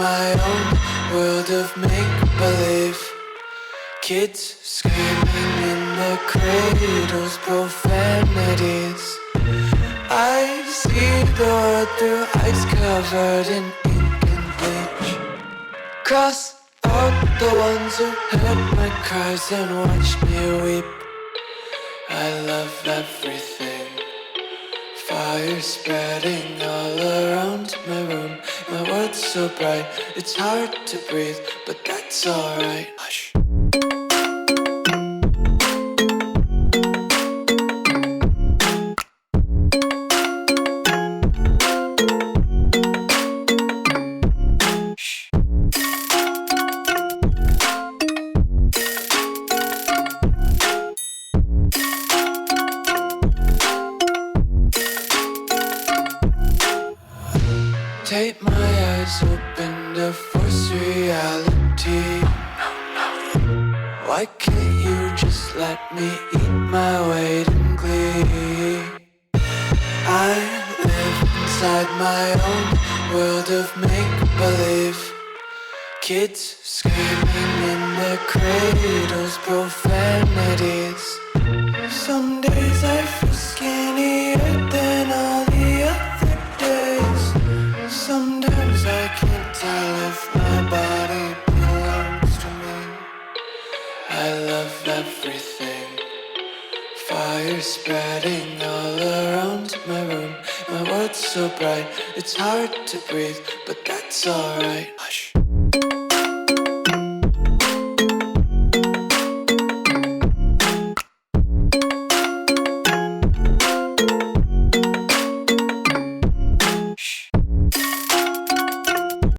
my own world of make-believe. Kids screaming in the cradles, profanities. I see the world through eyes covered in ink and bleach. Cross out the ones who heard my cries and watched me weep. I love everything. Fire spreading all around my room. My world's so bright, it's hard to breathe, but that's alright. Hush. Take my eyes open to force reality. Why can't you just let me eat my weight in glee? I live inside my own world of make-believe. Kids screaming in their cradles, profanities. Some days I feel skinnier than all the other days. Sometimes I can't tell if my body belongs to me. I love everything. Fire spreading all around my room. My world's so bright, it's hard to breathe, but that's alright.